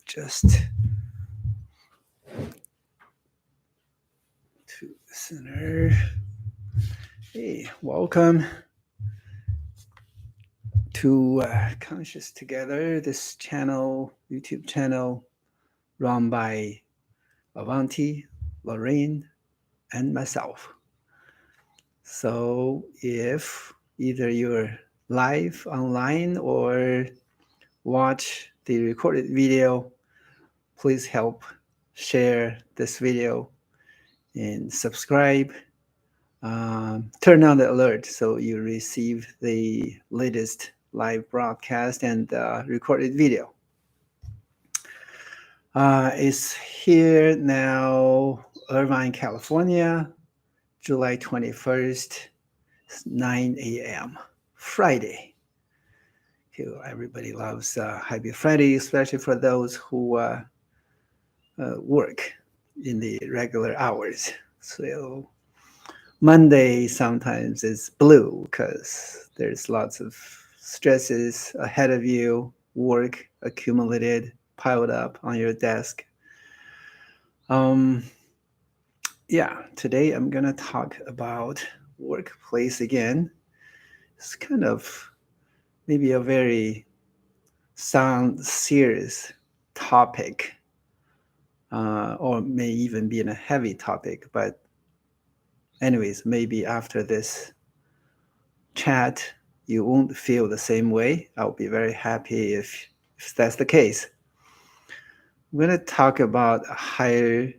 Just to the center. Hey, welcome to Conscious Together, this channel, YouTube channel run by Avanti, Lorraine, and myself. So if either you're live online or watch the recorded video, please help share this video and subscribe. Turn on the alert so you receive the latest live broadcast and recorded video. It's here now, Irvine, California, July 21st, 9 a.m., Friday. Everybody loves Happy Friday, especially for those who work in the regular hours. So Monday sometimes is blue because there's lots of stresses ahead of you, work accumulated, piled up on your desk. Today I'm going to talk about workplace again. It's kind of maybe a very serious topic, or may even be a heavy topic, but anyways, maybe after this chat, you won't feel the same way. I'll be very happy if that's the case. I'm going to talk about hire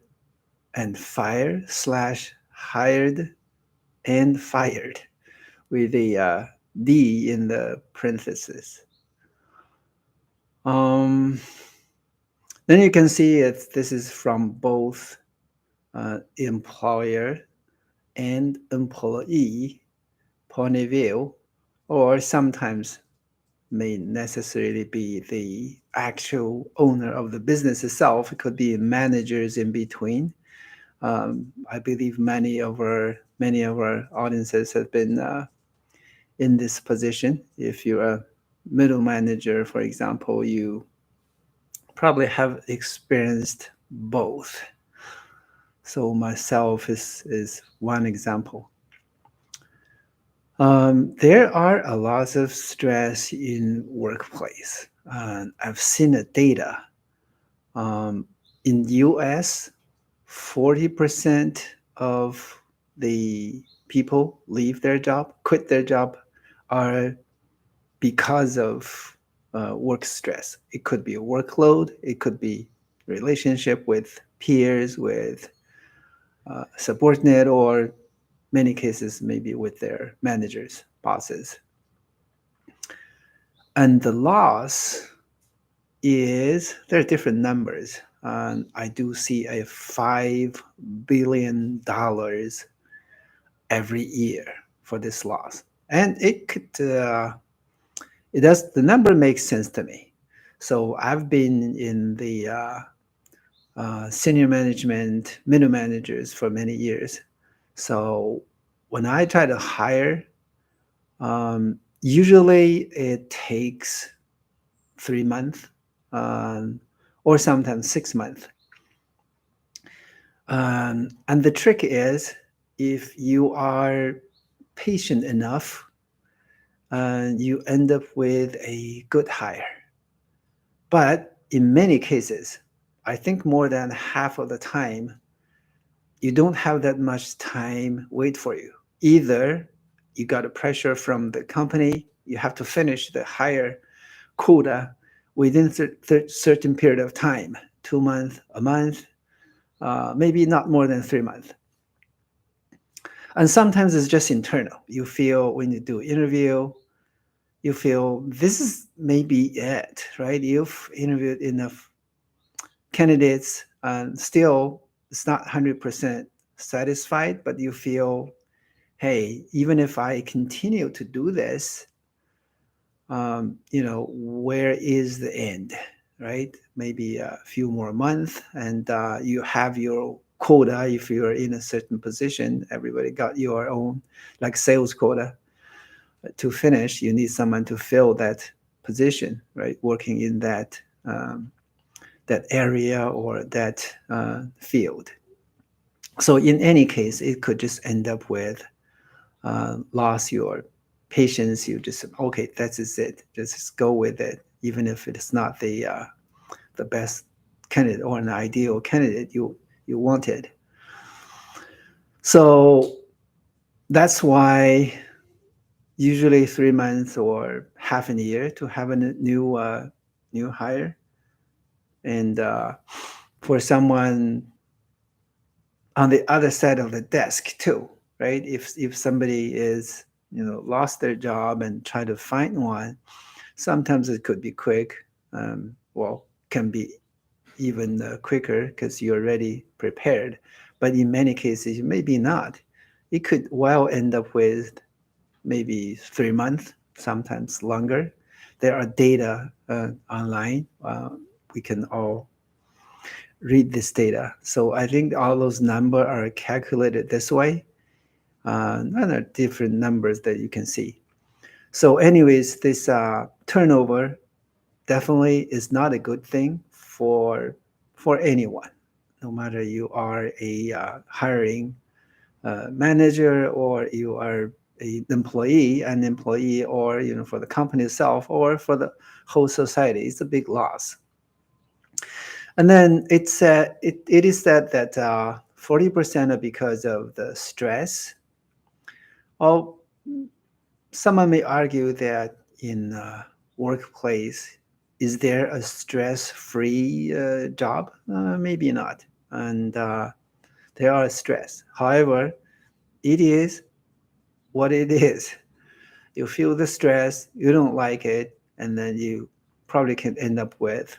and fire / hired and fired with the D in the parentheses. Then you can see this is from both employer and employee point of view, or sometimes may necessarily be the actual owner of the business itself. It could be managers in between. I believe many of our audiences have been in this position. If you're a middle manager, for example, you probably have experienced both. So myself is one example. There are a lot of stress in workplace. I've seen the data. In the US, 40% of the people quit their job, are because of work stress. It could be a workload. It could be relationship with peers, with subordinate, or many cases maybe with their managers, bosses. And the loss there are different numbers. I do see a $5 billion every year for this loss. And the number makes sense to me. So I've been in the senior management, middle managers for many years. So when I try to hire, usually it takes 3 months, or sometimes 6 months. And the trick is, if you are patient enough, you end up with a good hire. But in many cases, I think more than half of the time, you don't have that much time wait for you. Either you got a pressure from the company, you have to finish the hire quota within a certain period of time, 2 months, a month, maybe not more than 3 months. And sometimes it's just internal. You feel when you do interview, you feel this is maybe it, right? You've interviewed enough candidates and still it's not 100% satisfied, but you feel, hey, even if I continue to do this, where is the end, right? Maybe a few more months and you have your quota. If you're in a certain position, everybody got your own, like sales quota to finish. You need someone to fill that position, right? Working in that that area or that field. So in any case, it could just end up with lost your patience. You just okay, that is it. Just go with it, even if it is not the best candidate or an ideal candidate you wanted. So that's why usually 3 months or half a year to have a new hire, and for someone on the other side of the desk too, right? If somebody is lost their job and try to find one, sometimes it could be quick. Well, can be even quicker because you're already prepared. But in many cases, maybe not. It could well end up with maybe 3 months, sometimes longer. There are data online. We can all read this data. So I think all those numbers are calculated this way. And there are different numbers that you can see. So, anyways, this turnover definitely is not a good thing for anyone, no matter you are a hiring manager or you are an employee, or for the company itself or for the whole society. It's a big loss. And then it is said that 40% are because of the stress. Well, someone may argue that in workplace, is there a stress-free job? Maybe not. And there are stress. However, it is what it is. You feel the stress, you don't like it, and then you probably can end up with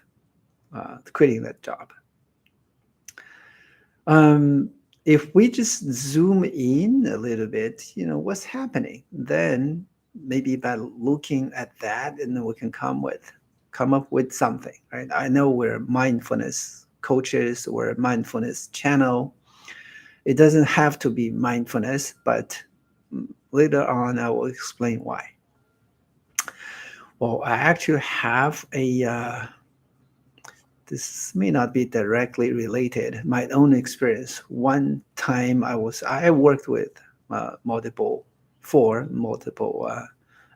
quitting that job. Um, if we just zoom in a little bit, what's happening, then maybe by looking at that, and then we can come up with something, right? I know we're mindfulness coaches or a mindfulness channel. It doesn't have to be mindfulness, but later on I will explain why. Well, I actually have a this may not be directly related. My own experience. One time I worked with multiple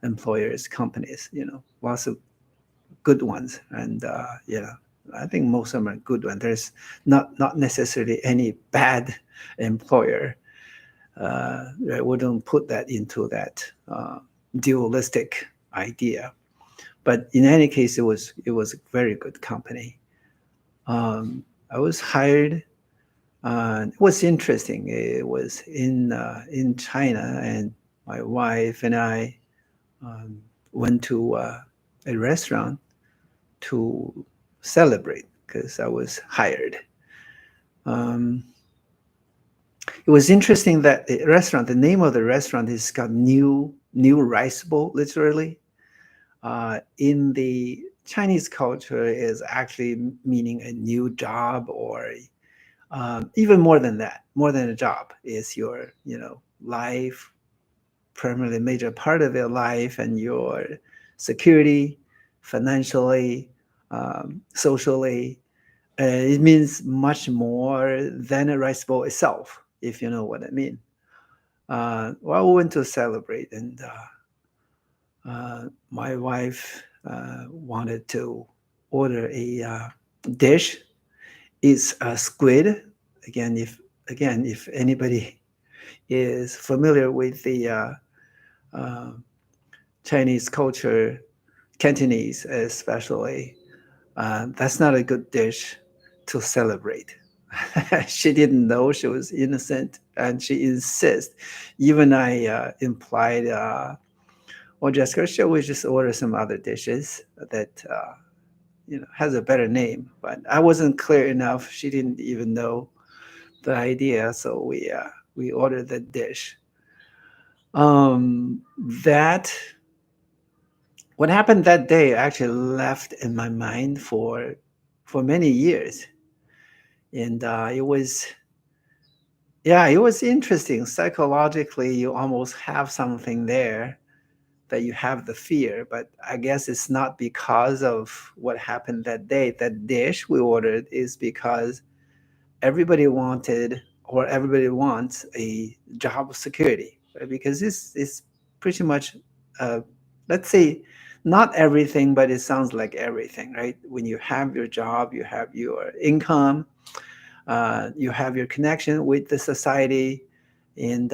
employers, companies. Lots of good ones, and I think most of them are good ones. There's not necessarily any bad employer. I wouldn't put that into that dualistic idea. But in any case, it was a very good company. I was hired. It was interesting. It was in China, and my wife and I went to a restaurant to celebrate because I was hired. Um, it was interesting that the name of the restaurant is got new rice bowl, literally. In the Chinese culture, is actually meaning a new job, or even more than that, more than a job, is your life, permanently major part of your life, and your security, financially, socially. It means much more than a rice bowl itself, if you know what I mean. Well, we went to celebrate, and my wife wanted to order a dish. It's a squid. Again, if anybody is familiar with the uh, Chinese culture, Cantonese especially, that's not a good dish to celebrate. She didn't know, she was innocent, and she insists. Even I implied, well, Jessica, shall we just order some other dishes that has a better name? But I wasn't clear enough. She didn't even know the idea, so we ordered the dish. That What happened that day actually left in my mind for many years, and it was interesting. Psychologically, you almost have something there. that you have the fear, but I guess it's not because of what happened that day. That dish we ordered is because everybody wanted or everybody wants a job security, right? Because this is pretty much, uh, let's say, not everything, but it sounds like everything, right? When you have your job, you have your income, you have your connection with the society, and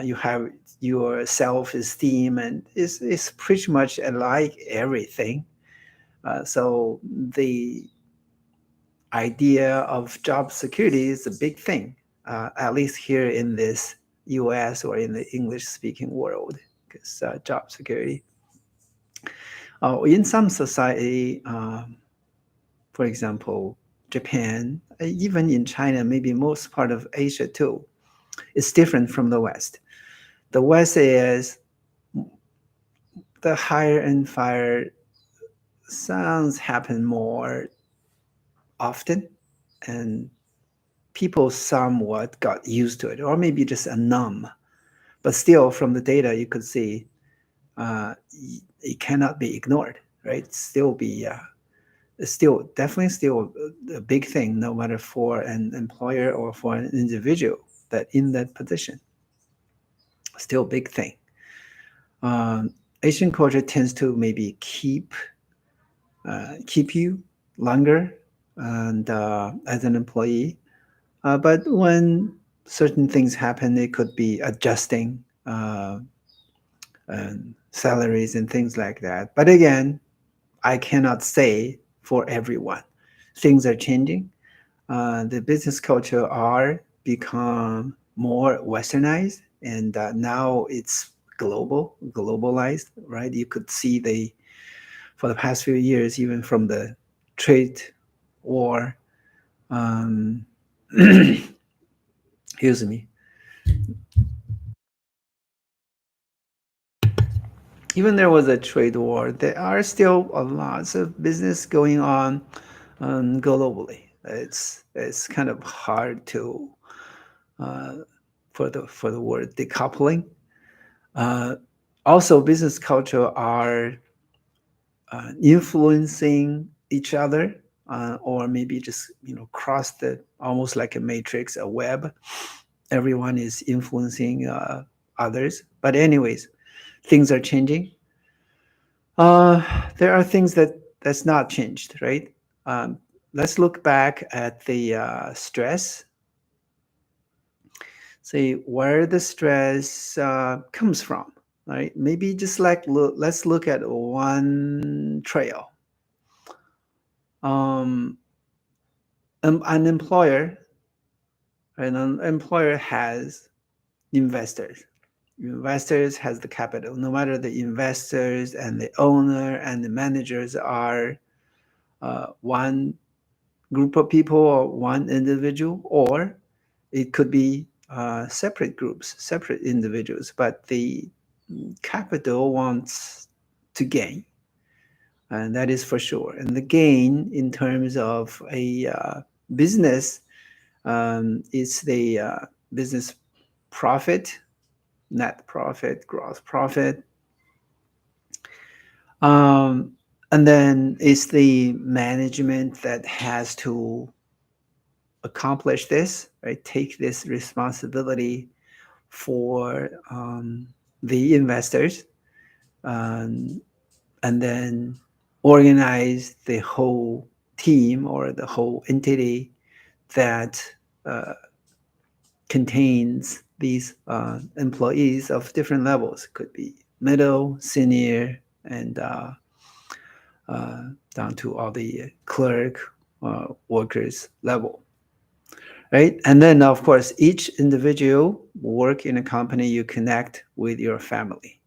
you have your self-esteem, and it's pretty much like everything. So the idea of job security is a big thing, at least here in this US or in the English speaking world, because job security. In some society, for example, Japan, even in China, maybe most part of Asia too, it's different from the West. The West is the hire and fire sounds happen more often, and people somewhat got used to it, or maybe just a numb. But still, from the data, you could see it cannot be ignored, right? It's still definitely still a big thing, no matter for an employer or for an individual that in that position. Still a big thing. Um, Asian culture tends to maybe keep you longer and as an employee. But when certain things happen, it could be adjusting and salaries and things like that. But again, I cannot say for everyone. Things are changing. The business culture are become more westernized, and now it's globalized, right? You could see the for the past few years, even from the trade war. Um, excuse me. Even there was a trade war, there are still a lots of business going on globally. It's kind of hard to uh, for the word decoupling. Uh, Also, business culture are influencing each other, or maybe just cross the almost like a matrix, a web. Everyone is influencing others. But anyways, things are changing. Uh, there are things that's not changed, right? Um, let's look back at the stress. See where the stress comes from, right? Maybe just like let's look at one trail. Um, an employer, an employer has investors. Investors has the capital. No matter the investors and the owner and the managers are one group of people or one individual, or it could be separate groups, separate individuals, but the capital wants to gain, and that is for sure. And the gain in terms of a business is the business profit, net profit, gross profit, um, and then it's the management that has to accomplish this, right? Take this responsibility for the investors, um, and then organize the whole team or the whole entity that uh, contains these employees of different levels. Could be middle, senior, and uh, down to all the clerk workers level, right? And then, of course, each individual work in a company, you connect with your family.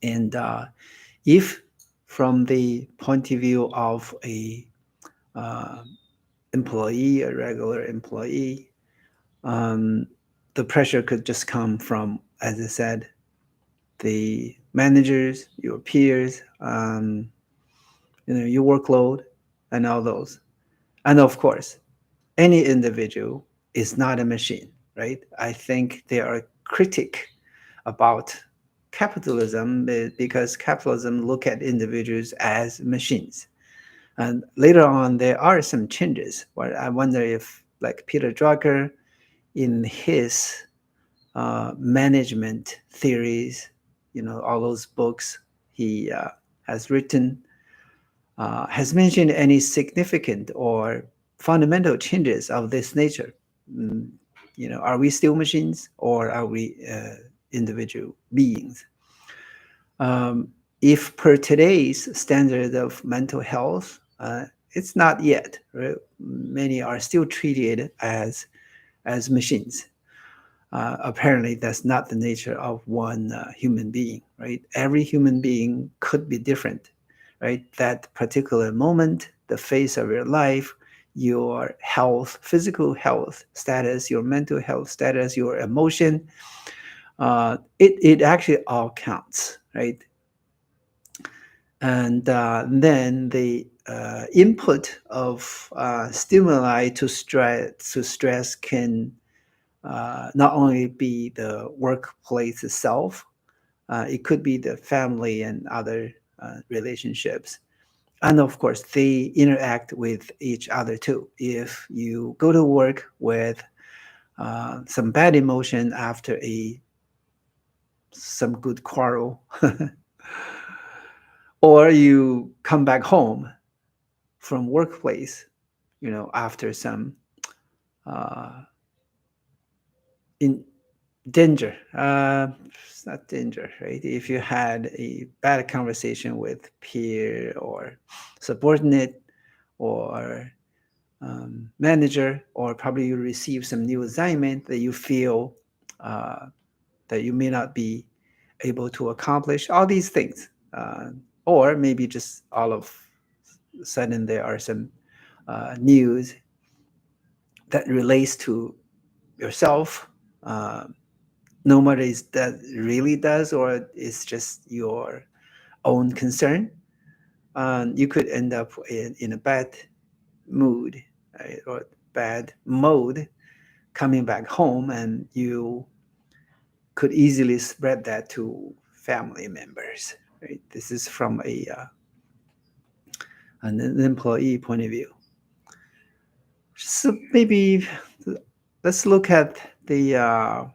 And if from the point of view of a uh, employee, a regular employee, um, the pressure could just come from, as I said, the managers, your peers, your workload, and all those. And of course, any individual is not a machine, right? I think they are critic about capitalism, because capitalism look at individuals as machines. And later on, there are some changes. Where I wonder if, like Peter Drucker, in his management theories, all those books he has written, has mentioned any significant or fundamental changes of this nature. Mm, are we still machines, or are we individual beings? Um, if per today's standard of mental health, it's not yet. Right? Many are still treated as machines. Apparently, that's not the nature of one human being. Right? Every human being could be different. Right? That particular moment, the phase of your life, your health, physical health status, your mental health status, your emotion, it actually all counts, right? And then the input of stimuli to stress can not only be the workplace itself, it could be the family and other relationships. And of course, they interact with each other too. If you go to work with some bad emotion after a some good quarrel, or you come back home from workplace, after some uh, in danger. It's not danger, right? If you had a bad conversation with peer or subordinate or manager, or probably you receive some new assignment that you feel uh, that you may not be able to accomplish, all these things. Or maybe just all of a sudden there are some news that relates to yourself. Uh, no matter is that really does or it's just your own concern, you could end up in a bad mood, right, or bad mode coming back home, and you could easily spread that to family members. Right? This is from an employee point of view. So maybe let's look at the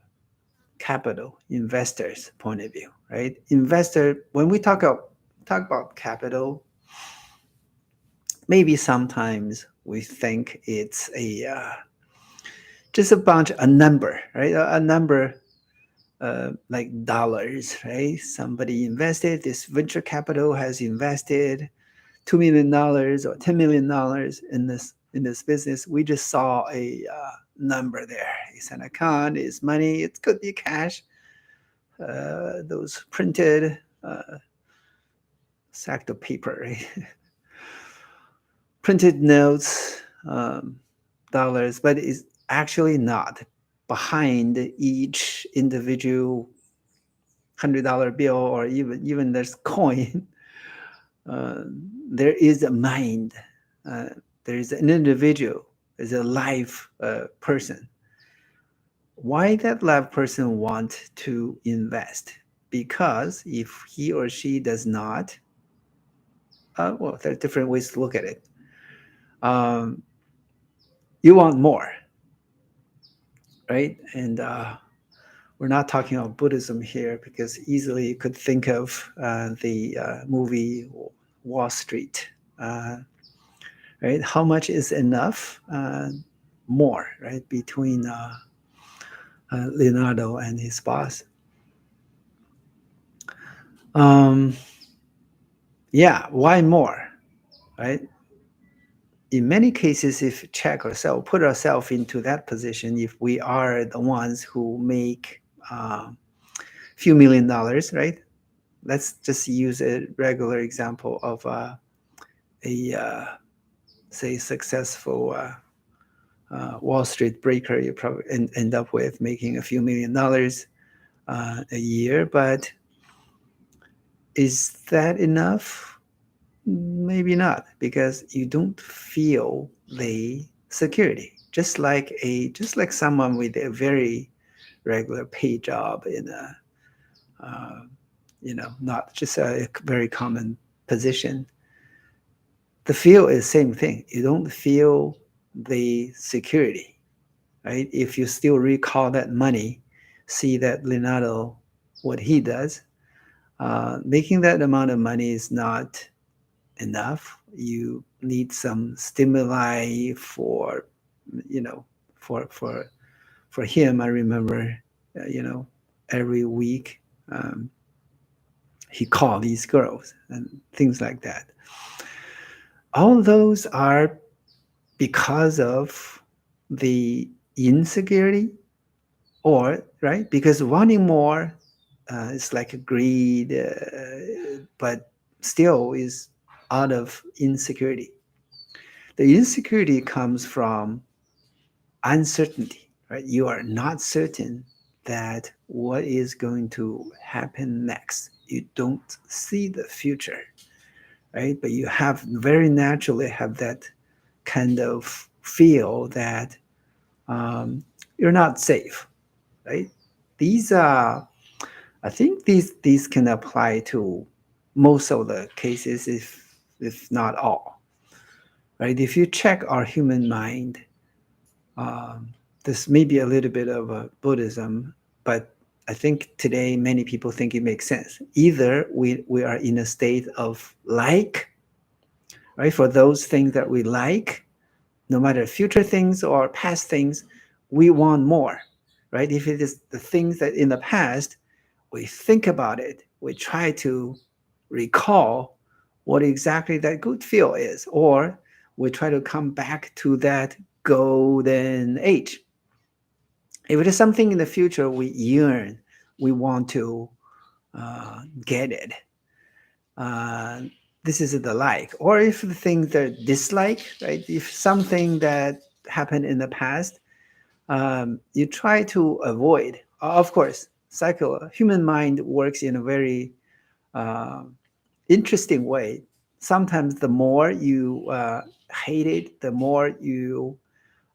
capital investors point of view, right? Investor, when we talk about capital, maybe sometimes we think it's just a number, right? A number like dollars, right? Somebody invested, this venture capital has invested $2 million or $10 million in this business. We just saw a number there. It's an account, it's money, it could be cash. Those printed sack of paper, right? Printed notes, dollars, but it's actually not. Behind each individual $100 bill, or even there's coin, uh, there is a mind. Uh, there is an individual. There's a live person. Why that live person want to invest? Because if he or she does not, well, there are different ways to look at it. Um, you want more, right? And we're not talking about Buddhism here, because easily you could think of the movie Wall Street, uh, right? How much is enough? More, right? Between Leonardo and his boss. Um, yeah, why more, right? In many cases, if check ourselves, put ourselves into that position, if we are the ones who make a few $1 million, right? Let's just use a regular example of a say successful Wall Street breaker. You probably end up with making a few $1 million a year, but is that enough? Maybe not, because you don't feel the security. Just like someone with a very regular pay job in a not just a very common position. The feel is same thing. You don't feel the security, right? If you still recall that money, see that Leonardo, what he does, making that amount of money is not enough. You need some stimuli for, you know, for for him. I remember, every week um, he called these girls and things like that. All those are because of the insecurity, or right, because wanting more is like a greed, but still is out of insecurity. The insecurity comes from uncertainty, right? You are not certain that what is going to happen next. You don't see the future, right? But you have very naturally have that kind of feel that you're not safe, right? These are, I think these can apply to most of the cases, if not all, right? If you check our human mind, um, this may be a little bit of a Buddhism, but I think today many people think it makes sense. Either we are in a state of like, right? For those things that we like, no matter future things or past things, we want more, right? If it is the things that in the past, we think about it, we try to recall what exactly that good feel is, or we try to come back to that golden age. If it is something in the future we yearn, we want to get it. Uh, this is the like, or if the things that dislike, right? If something that happened in the past, you try to avoid. Of course, human mind works in a very uh, interesting way. Sometimes the more you hate it, the more you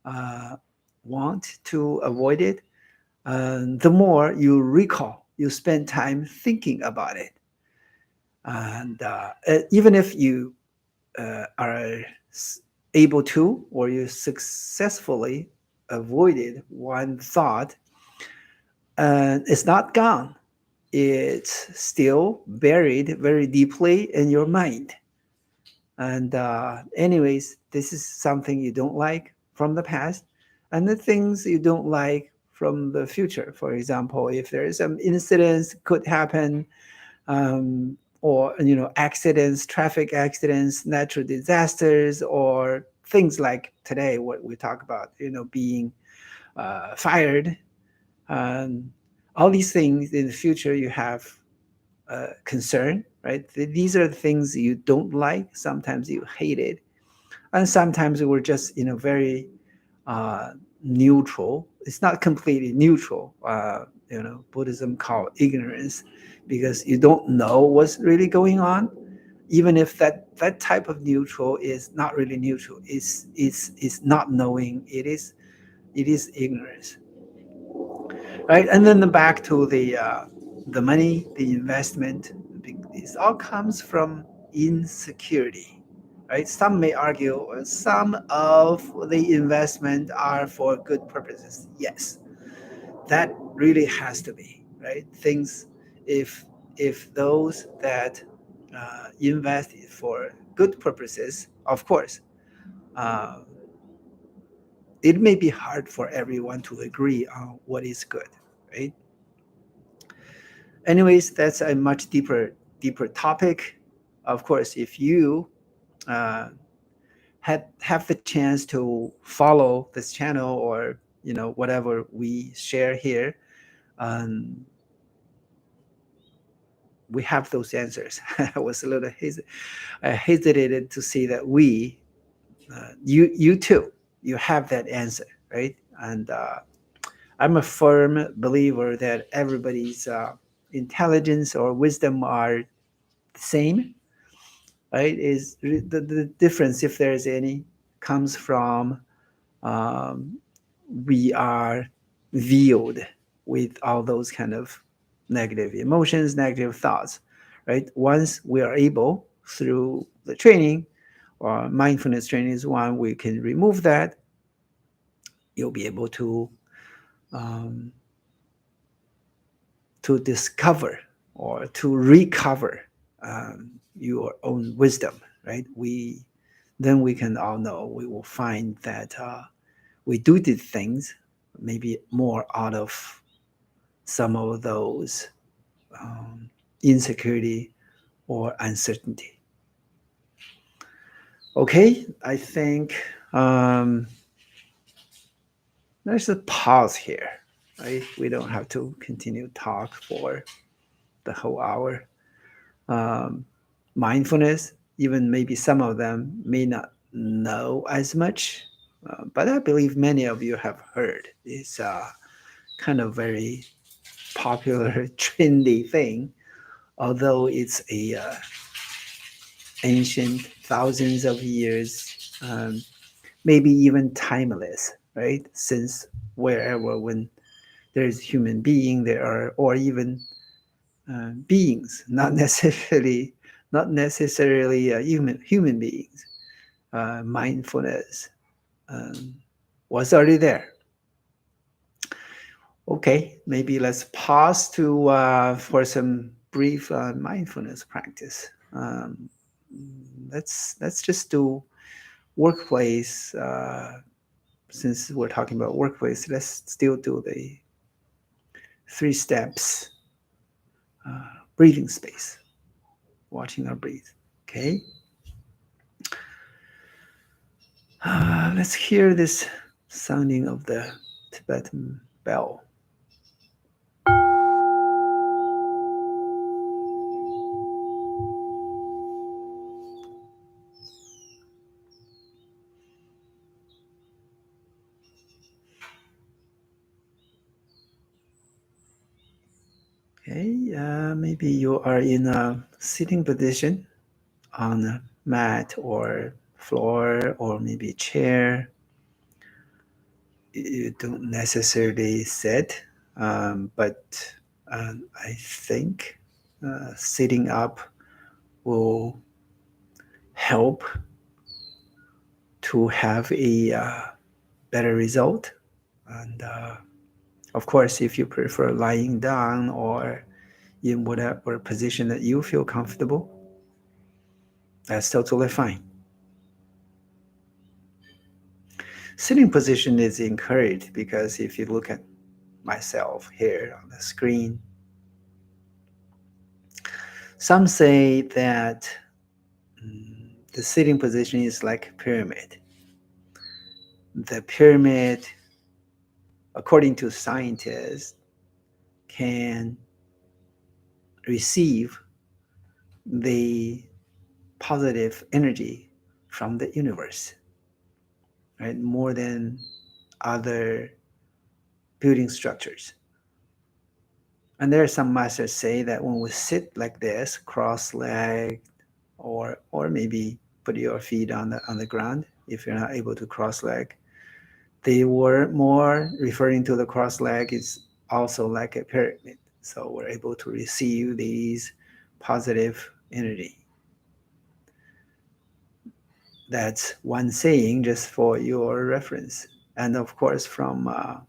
uh, want to avoid it, the more you recall, you spend time thinking about it. And even if you are able to, or you successfully avoided one thought, it's not gone. It's still buried very deeply in your mind. And anyways, this is something you don't like from the past, and the things you don't like from the future. For example, if there is some incidents could happen, or accidents, traffic accidents, natural disasters, or things like today what we talk about, being fired, um, all these things in the future you have concern, right? These are the things you don't like. Sometimes you hate it, and sometimes we're just very uh, neutral. It's not completely neutral. Buddhism called ignorance, because you don't know what's really going on. Even if that type of neutral is not really neutral, it's not knowing. It is ignorance, right? And then back to the money, the investment. This all comes from insecurity, right? Some may argue some of the investment are for good purposes. Yes, that really has to be, right? Things, if those that invest for good purposes, of course, uh, it may be hard for everyone to agree on what is good, right? Anyways, that's a much deeper topic. Of course, if you uh, have the chance to follow this channel, or whatever we share here, um, we have those answers. I was a little I hesitated to see that you too, you have that answer, right? And I'm a firm believer that everybody's intelligence or wisdom are the same, right? The difference, if there's any, comes from um, we are viewed with all those kind of negative emotions, negative thoughts, right? Once we are able through the training or mindfulness training is one, we can remove that. You'll be able um, to discover or to recover your own wisdom, right? We can all know, we will find that we do these things maybe more out of some of those insecurity or uncertainty. Okay, I think um, there's a pause here, right? We don't have to continue talk for the whole hour. Um, Mindfulness, even maybe some of them may not know as much, but I believe many of you have heard. It's kind of very popular, trendy thing, although it's a ancient, thousands of years, maybe even timeless, right? Since wherever when there's human being, there are, or even beings, not necessarily human beings. Mindfulness um, was already there. Okay, maybe let's pause to for some brief mindfulness practice. Let's just do workplace. Since we're talking about workplace, let's still do the 3 steps breathing space, watching our breathe. Okay, let's hear this sounding of the Tibetan bell. Okay, maybe you are in a sitting position on a mat or floor or maybe chair. You don't necessarily sit, but I think sitting up will help to have a better result. And of course, if you prefer lying down or in whatever position that you feel comfortable, that's totally fine. Sitting position is encouraged because if you look at myself here on the screen, some say that the sitting position is like a pyramid. The pyramid, according to scientists, can receive the positive energy from the universe, right? More than other building structures. And there are some masters say that when we sit like this, cross-legged, or maybe put your feet on the ground if you're not able to cross-leg, they were more referring to the cross-leg is also like a pyramid. So we're able to receive these positive energy. That's one saying just for your reference. And of course, from a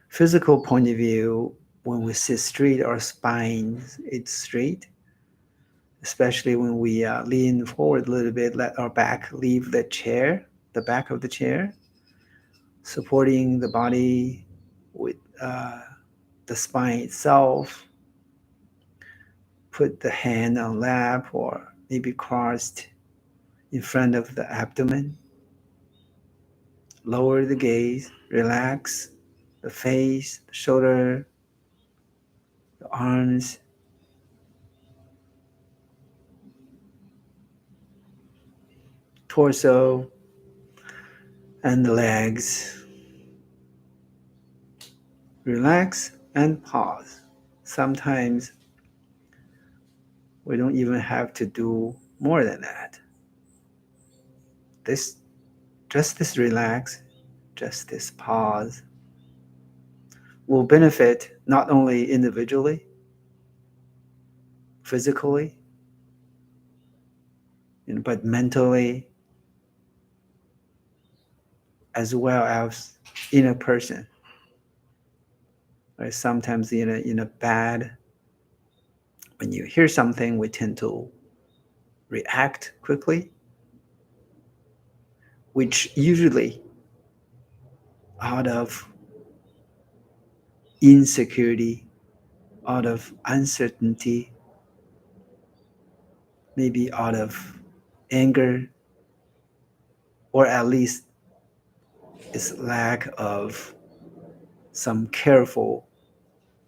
physical point of view, when we sit straight, our spine is straight, especially when we lean forward a little bit, let our back leave the chair, the back of the chair, supporting the body with the spine itself. Put the hand on lap or maybe crossed in front of the abdomen. Lower the gaze, relax the face, the shoulder, the arms, torso, and the legs. Relax and pause. Sometimes we don't even have to do more than that. Just this relax, just this pause will benefit not only individually, physically, but mentally as well as in a person. Right? Sometimes in a bad, when you hear something, we tend to react quickly, which usually out of insecurity, out of uncertainty, maybe out of anger, or at least its lack of some careful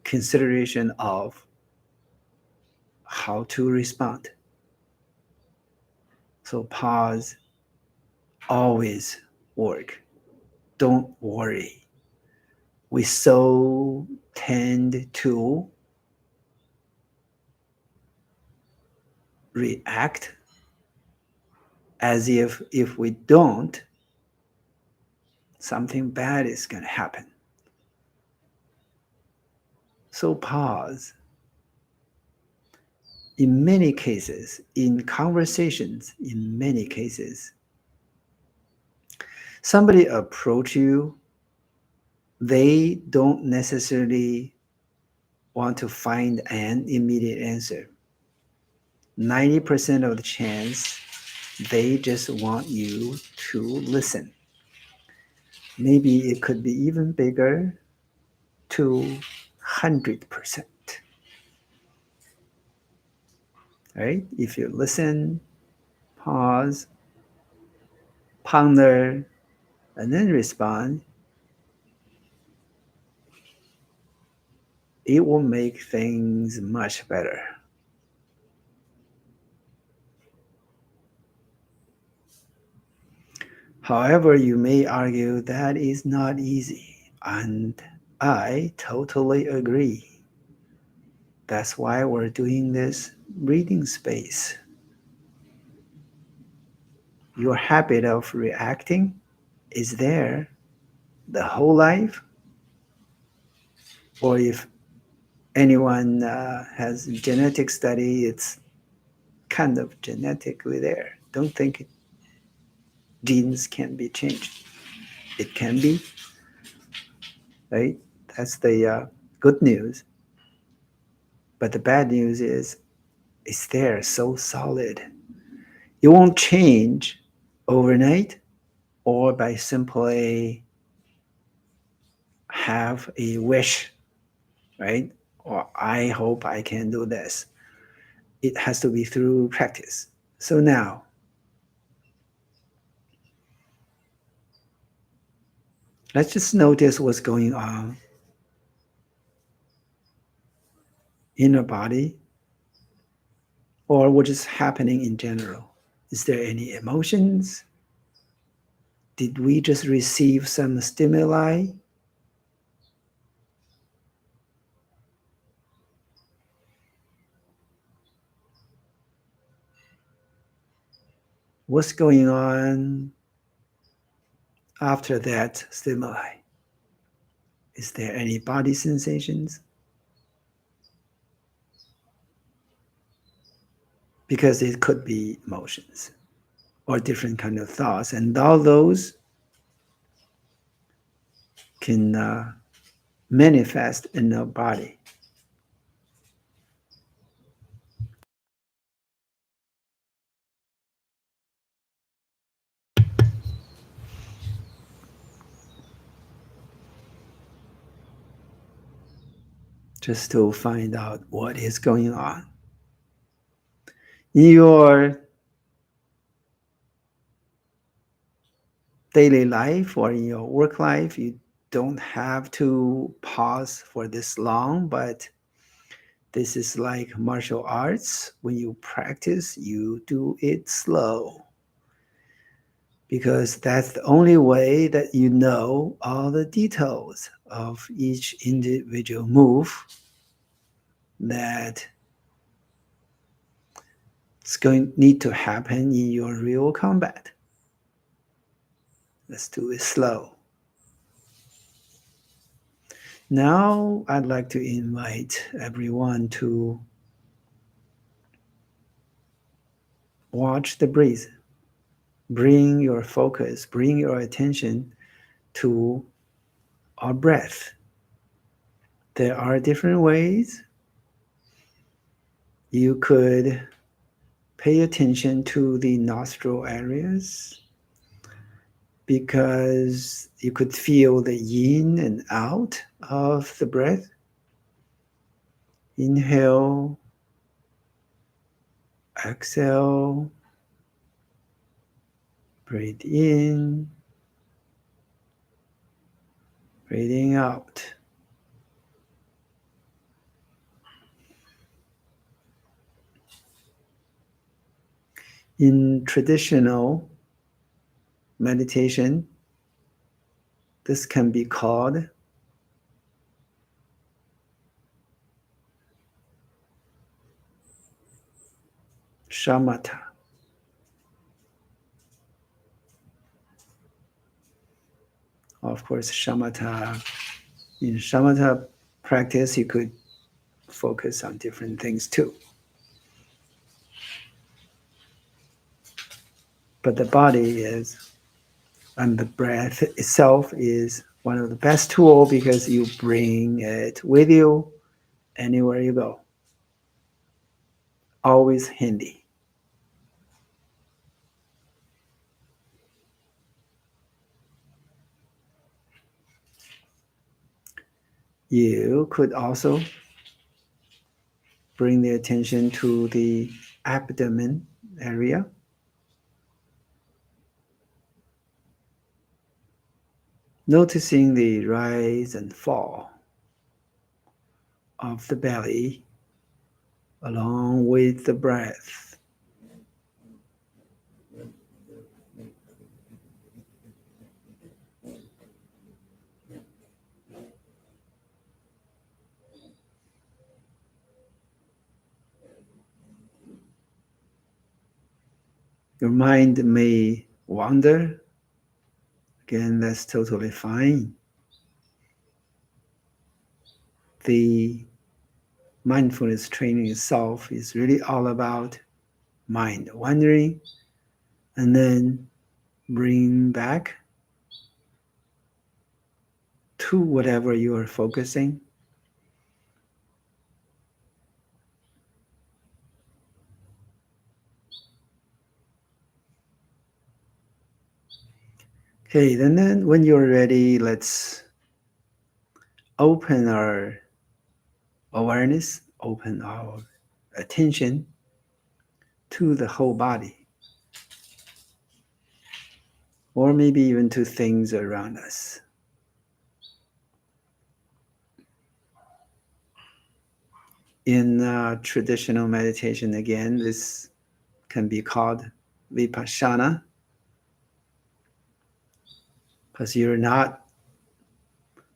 consideration of how to respond. So pause always work. Don't worry. We so tend to react as if we don't, something bad is going to happen. So pause. In many cases, in conversations, in many cases, somebody approach you, they don't necessarily want to find an immediate answer. 90% of the chance, they just want you to listen. Maybe it could be even bigger, to 100%. Right? If you listen, pause, ponder, and then respond, it will make things much better. However, you may argue that is not easy, and I totally agree. That's why we're doing this reading space. Your habit of reacting is there the whole life, or if anyone has genetic study, it's kind of genetically there. Don't think genes can be changed. It can be, right? That's the good news. But the bad news is it's there, so solid. It won't change overnight or by simply have a wish, right? Or I hope I can do this. It has to be through practice. So now, let's just notice what's going on in our body or what is happening in general. Is there any emotions? Did we just receive some stimuli? What's going on after that stimuli? Is there any body sensations? Because it could be emotions or different kind of thoughts, and all those can manifest in our body. Just to find out what is going on. In your daily life or in your work life, you don't have to pause for this long, but this is like martial arts. When you practice, you do it slow because that's the only way that you know all the details of each individual move that is going need to happen in your real combat. Let's do it slow. Now, I'd like to invite everyone to watch the breeze. Bring your focus, bring your attention to our breath. There are different ways you could pay attention to the nostril areas because you could feel the in and out of the breath. Inhale, exhale, breathe in, breathing out. In traditional meditation, this can be called shamatha. Of course, shamatha, in shamatha practice, you could focus on different things too. But the body is, and the breath itself is one of the best tool because you bring it with you anywhere you go. Always handy. You could also bring the attention to the abdomen area. Noticing the rise and fall of the belly along with the breath. Your mind may wander. Again, that's totally fine. The mindfulness training itself is really all about mind wandering and then bring back to whatever you are focusing. Okay, then when you're ready, let's open our awareness, open our attention to the whole body, or maybe even to things around us. In traditional meditation, again, this can be called vipassana because you're not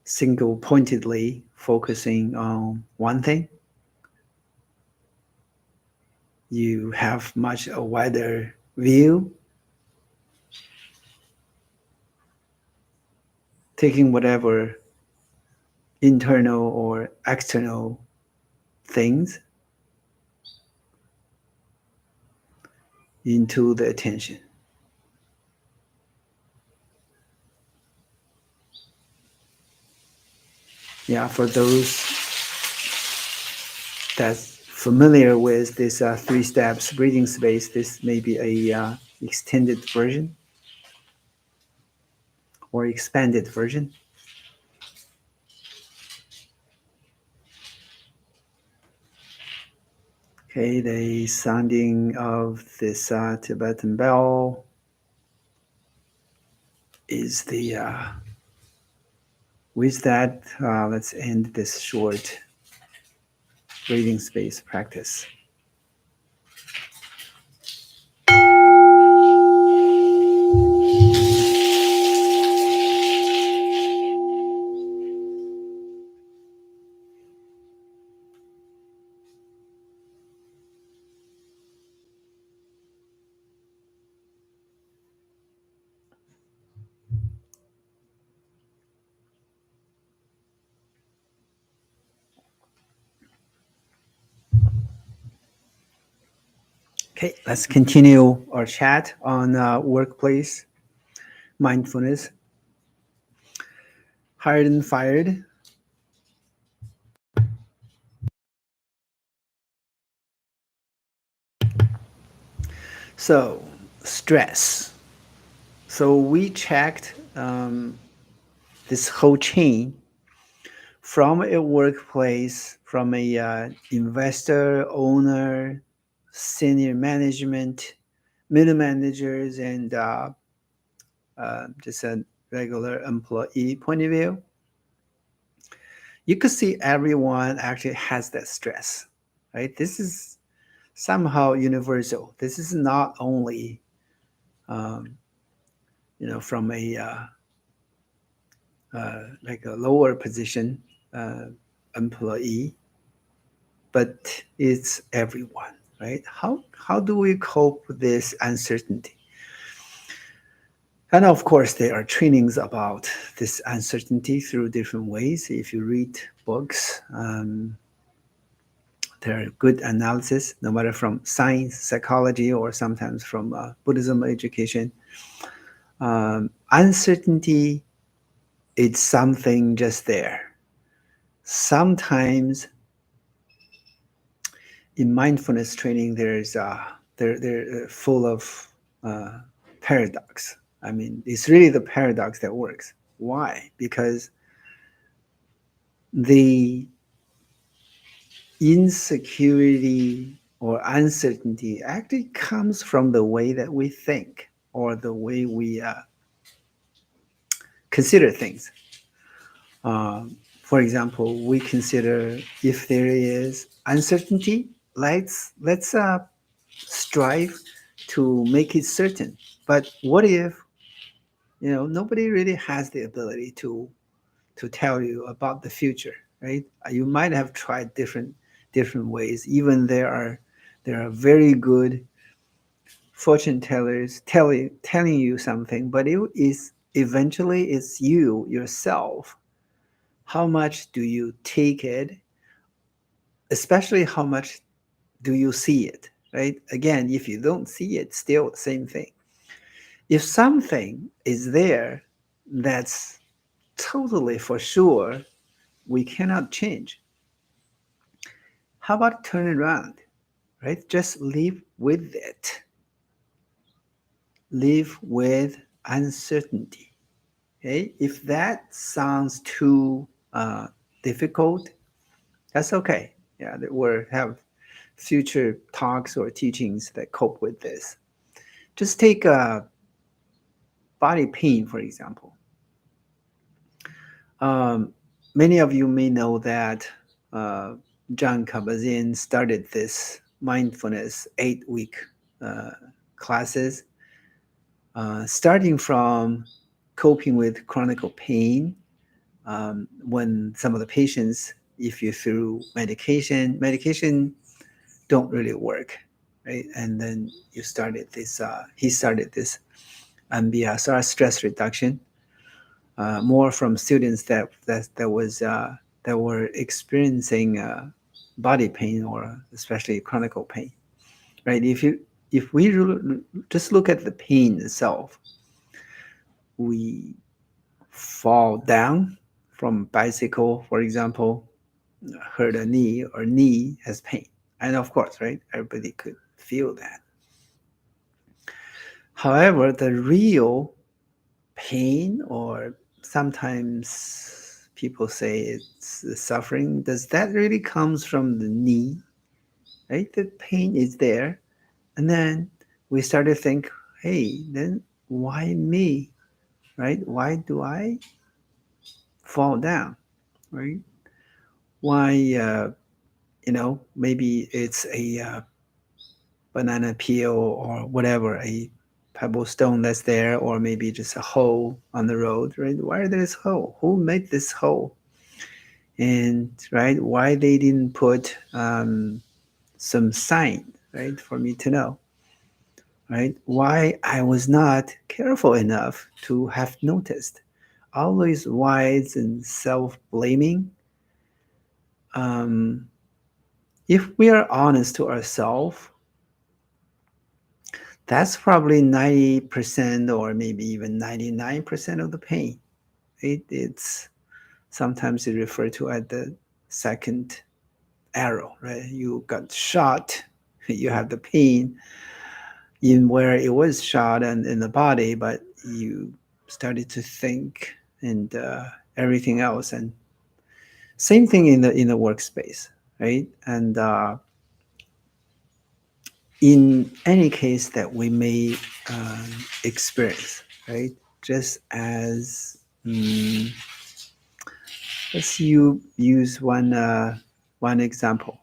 single pointedly focusing on one thing. You have much a wider view, taking whatever internal or external things into the attention. Yeah, for those that's familiar with this three steps breathing space, this may be a extended version or expanded version. Okay, the sounding of this Tibetan bell is the. With that, let's end this short breathing space practice. Okay, let's continue our chat on workplace mindfulness. Hired and fired. So, stress. So, we checked this whole chain from a workplace, from a investor, owner, senior management, middle managers, and just a regular employee point of view. You could see everyone actually has that stress, right? This is somehow universal. This is not only, um, from a like a lower position uh, employee, but it's everyone, right? How do we cope with this uncertainty? And of course, there are trainings about this uncertainty through different ways. If you read books, there are good analysis, no matter from science, psychology, or sometimes from Buddhism education. Uncertainty is something just there. Sometimes in mindfulness training, they're full of uh, paradox. I mean, it's really the paradox that works. Why? Because the insecurity or uncertainty actually comes from the way that we think or the way we consider things. For example, we consider if there is uncertainty, let's strive to make it certain. But what if nobody really has the ability to tell you about the future, right? You might have tried different ways. Even there are very good fortune tellers telling you something, but it is eventually it's you yourself. How much do you take it? Especially how much do you see it, right? Again, if you don't see it, still same thing. If something is there that's totally for sure we cannot change, how about turn it around, right? Just live with it. Live with uncertainty. Okay? If that sounds too difficult, that's okay. Yeah, we'll have future talks or teachings that cope with this. Just take body pain, for example. Um, Many of you may know that uh, John Kabat-Zinn started this mindfulness 8-week uh, classes, starting from coping with chronic pain. When some of the patients, if you through medication don't really work, right? And then you started this. He started this MBSR stress reduction, more from students that were experiencing body pain or especially chronic pain, right? If we just look at the pain itself, we fall down from bicycle, for example, hurt a knee or knee has pain, and of course, right, everybody could feel that. However, the real pain, or sometimes people say it's the suffering, does that really comes from the knee, right? The pain is there, and then we start to think, hey, then why me, right? Why do I fall down, right? Why maybe it's a banana peel or whatever, a pebble stone that's there, or maybe just a hole on the road, right? Why are there this hole? Who made this hole? And right, why they didn't put some sign, right, for me to know, right? Why I was not careful enough to have noticed. Always wise and self-blaming. Um, if we are honest to ourselves, That's probably 90% or maybe even 99% of the pain. It's sometimes it referred to as the second arrow, right? You got shot, you have the pain in where it was shot and in the body, but you started to think and everything else. And same thing in the workspace, right? And in any case that we may um, experience, right? Just as let's you use one example.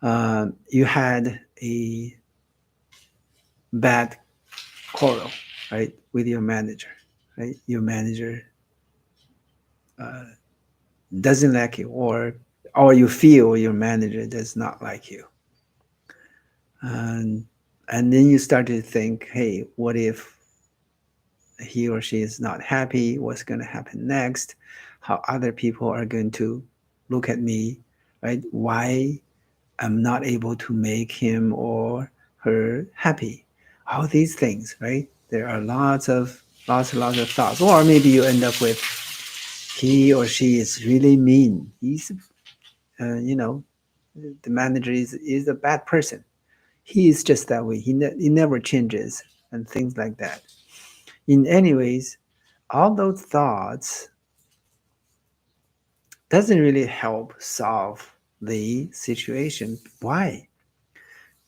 You had a bad quarrel, right, with your manager, right? Your manager doesn't like you, or you feel your manager does not like you, and and then you start to think, hey, what if he or she is not happy? What's going to happen next? How other people are going to look at me, right? Why I'm not able to make him or her happy? All these things, right? There are lots of thoughts, or maybe you end up with he or she is really mean. He's, you know, the manager is a bad person. He is just that way. He never changes and things like that. In any ways, all those thoughts doesn't really help solve the situation. Why?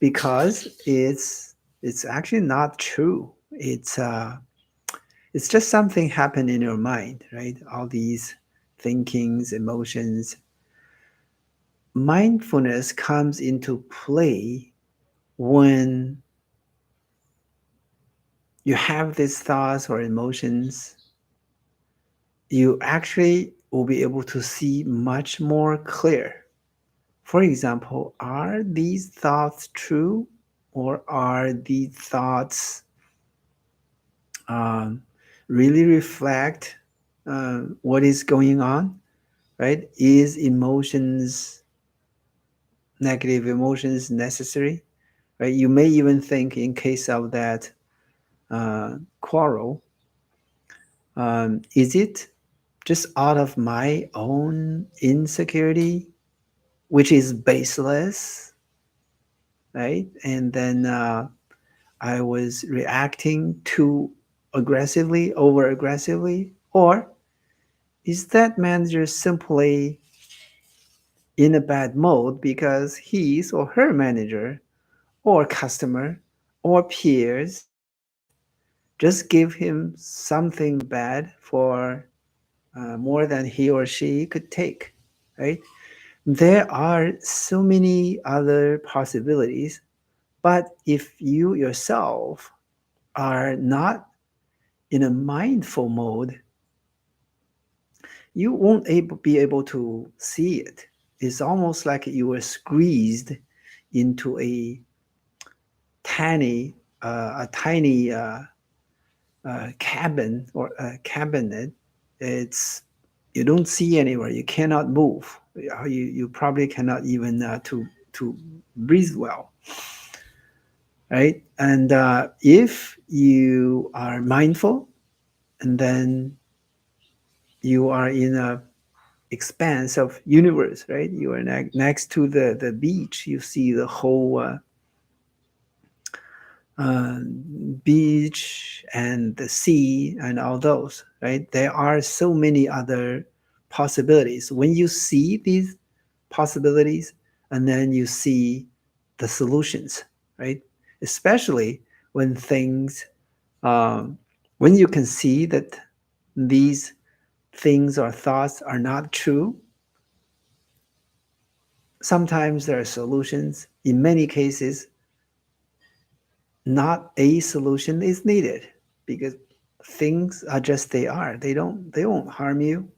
Because it's actually not true. It's just something happened in your mind, right? All these thinkings, emotions. Mindfulness comes into play when you have these thoughts or emotions. You actually will be able to see much more clear. For example, are these thoughts true, or are these thoughts um, really reflect what is going on, right? Is emotions, negative emotions necessary, right? You may even think in case of that quarrel, is it just out of my own insecurity, which is baseless, right? And then I was reacting too aggressively, over aggressively, or is that manager simply in a bad mode because his or her manager or customer or peers just give him something bad for more than he or she could take, right? There are so many other possibilities, but if you yourself are not in a mindful mode, you won't be able to see it. It's almost like you were squeezed into tiny, a tiny cabin or a cabinet. It's you don't see anywhere. You cannot move. You probably cannot even to breathe well, right? And if you are mindful, and then you are in a expanse of universe, right? You are next to the beach. You see the whole uh, beach and the sea and all those, right? There are so many other possibilities. When you see these possibilities, and then you see the solutions, right? Especially when things, um, when you can see that these things or thoughts are not true, sometimes there are solutions. In many cases, not a solution is needed because things are just they are. They won't harm you,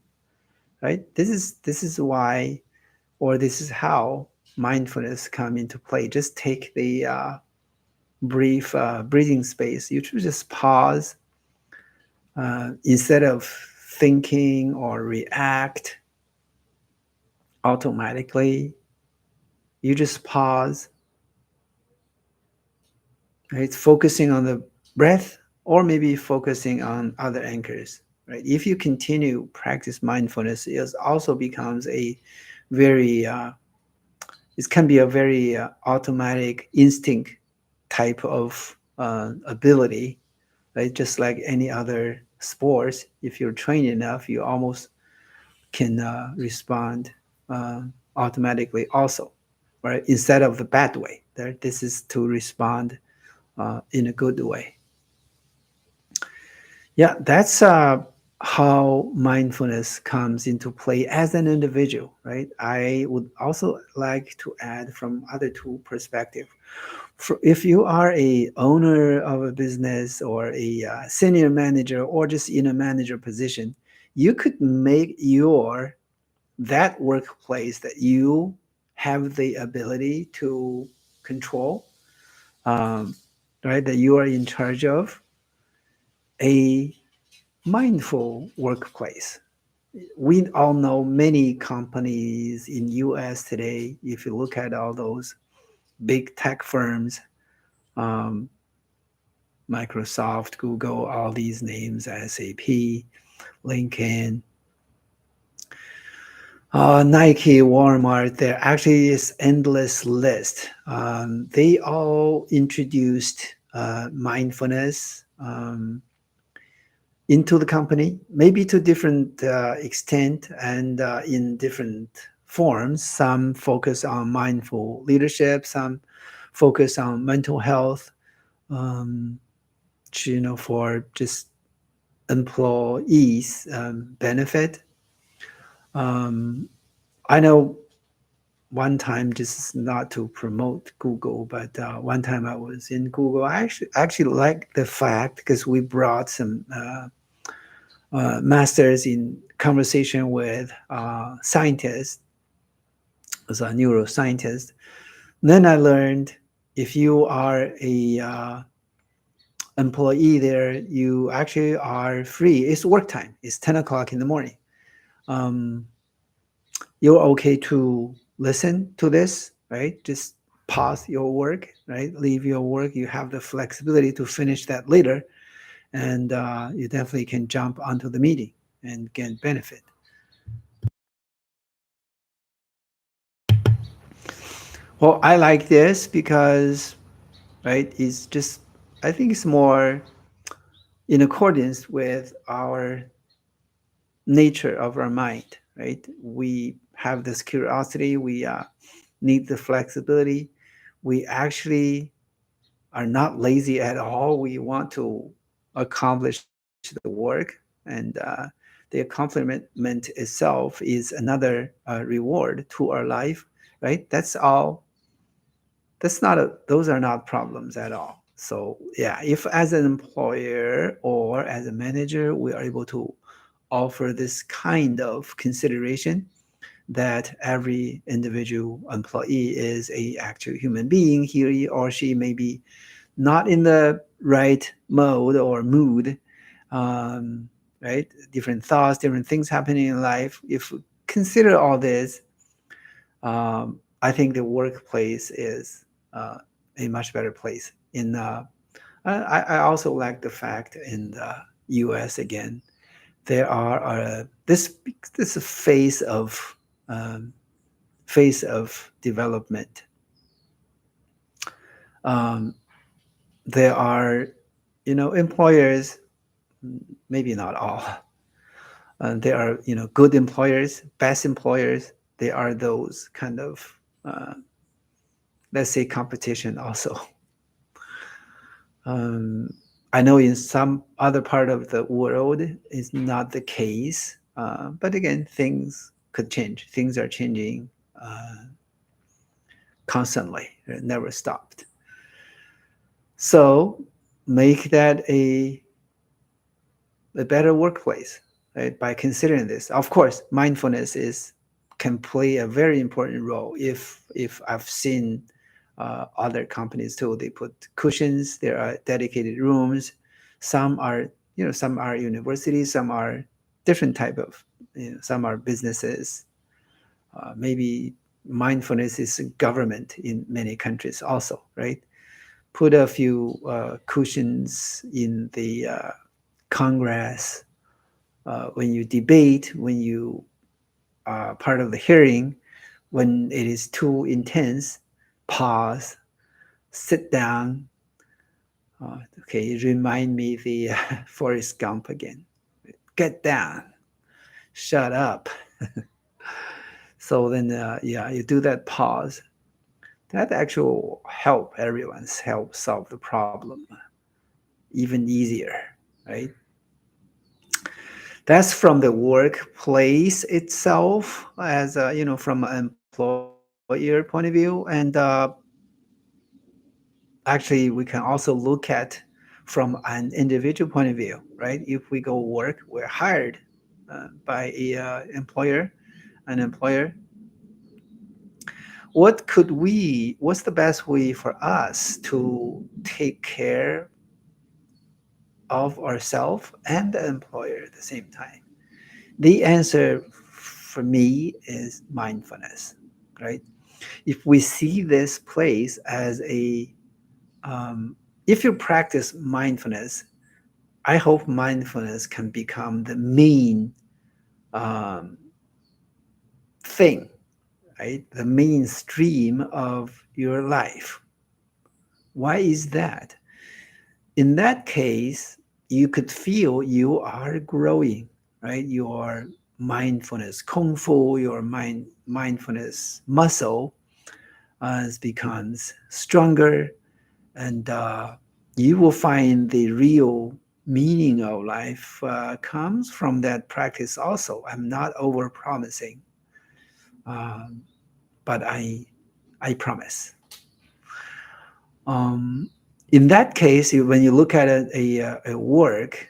right? This is why, or this is how mindfulness come into play. Just take the brief breathing space. You should just pause instead of thinking or react automatically. You just pause right? Focusing on the breath or maybe focusing on other anchors, right? If you continue practice mindfulness, it also becomes a very, it can be a very automatic instinct type of ability, right? Just like any other sports, if you're trained enough, you almost can respond uh, automatically also, right? Instead of the bad way. There, this is to respond in a good way. Yeah, that's how mindfulness comes into play as an individual, right? I would also like to add from other two perspectives. If you are a owner of a business or a senior manager or just in a manager position, you could make your that workplace that you have the ability to control, um, right? That you are in charge of a mindful workplace. We all know many companies in US today. If you look at all those big tech firms, um, Microsoft, Google, all these names, SAP, LinkedIn, Nike, Walmart, there actually is endless list. They all introduced mindfulness into the company, maybe to different extent and in different forms. Some focus on mindful leadership, some focus on mental health, um, for just employees benefit. Um, I know one time, just not to promote Google, but one time I was in Google. I actually like the fact because we brought some masters in conversation with scientists as a neuroscientist. Then I learned if you are a employee there, you actually are free. It's work time. It's 10 o'clock in the morning. Um, you're okay to listen to this, right? Just pause your work, right? Leave your work. You have the flexibility to finish that later, and you definitely can jump onto the meeting and get benefit. Well, I like this because, right, it's just, I think it's more in accordance with our nature of our mind, right? We have this curiosity, we need the flexibility. We actually are not lazy at all. We want to accomplish the work, and the accomplishment itself is another reward to our life, right? That's not a those are not problems at all. So yeah, if as an employer or as a manager we are able to offer this kind of consideration that every individual employee is a actual human being, he or she may be not in the right mode or mood, um, right? Different thoughts, different things happening in life. If we consider all this, I think the workplace is a much better place. I also like the fact in the U.S. again there are this um, phase of development. Um, there are employers, maybe not all. There are good employers, best employers. There are those kind of uh, let's say competition also. Um, I know in some other part of the world is not the case, but again, things could change. Things are changing uh, constantly. It never stopped. So make that a better workplace, right? By considering this. Of course, mindfulness is can play a very important role. If I've seen other companies too, they put cushions. There are dedicated rooms. Some are some are universities. Some are different type of some are businesses. Maybe mindfulness is government in many countries also, right? put a few cushions in the Congress. When you debate, when you are part of the hearing, when it is too intense, pause, sit down. Okay, it remind me the Forrest Gump again. Get down, shut up. So then, yeah, you do that pause. That actually help everyone's help solve the problem even easier, right? That's from the workplace itself, as from an employer point of view, and actually we can also look at from an individual point of view, right? If we go work, we're hired by a an employer. What's the best way for us to take care of ourselves and the employer at the same time? The answer for me is mindfulness, right? If we see this place as if you practice mindfulness, I hope mindfulness can become the main um, thing, right? The mainstream of your life. Why is that? In that case, you could feel you are growing, right? Your mindfulness, kung fu, your mindfulness muscle becomes stronger, and you will find the real meaning of life comes from that practice. Also, I'm not over promising, um, but I promise. Um, in that case, when you look at a work,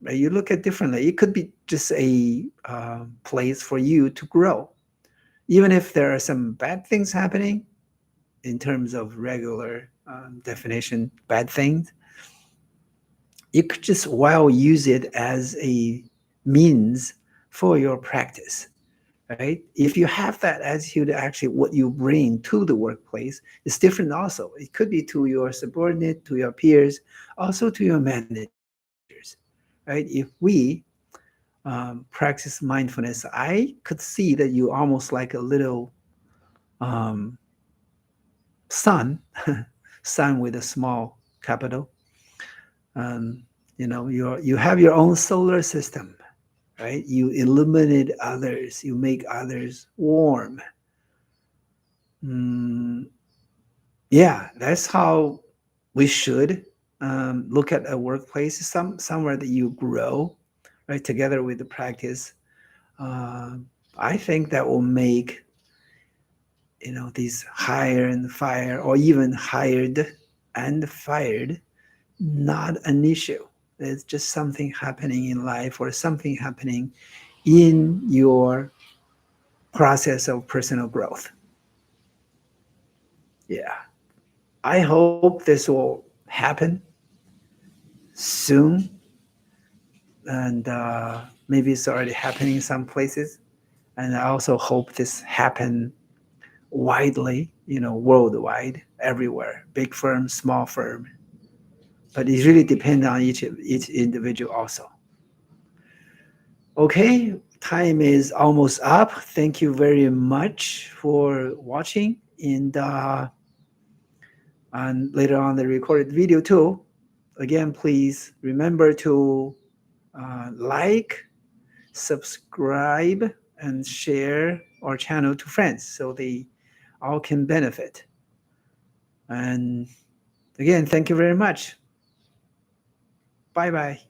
right, you look at differently. It could be just a place for you to grow, even if there are some bad things happening in terms of regular definition, bad things. You could just well use it as a means for your practice, right? If you have that attitude, actually what you bring to the workplace is different also. It could be to your subordinate, to your peers, also to your managers, right? If we practice mindfulness, I could see that you almost like a little um, sun, sun with a small capital. Um, you have your own solar system, right? You illuminate others, you make others warm. Mm, yeah, that's how we should look at a workplace, somewhere that you grow, right? Together with the practice, uh, I think that will make these hire and fire, or even hired and fired, not an issue. It's just something happening in life, or something happening in your process of personal growth. Yeah. I hope this will happen soon. And maybe it's already happening in some places. And I also hope this happen widely, worldwide, everywhere, big firm, small firm. But it really depends on each individual also. Okay, time is almost up. Thank you very much for watching, and later on the recorded video too. Again, please remember to like, subscribe, and share our channel to friends so they all can benefit. And again, thank you very much. Bye bye.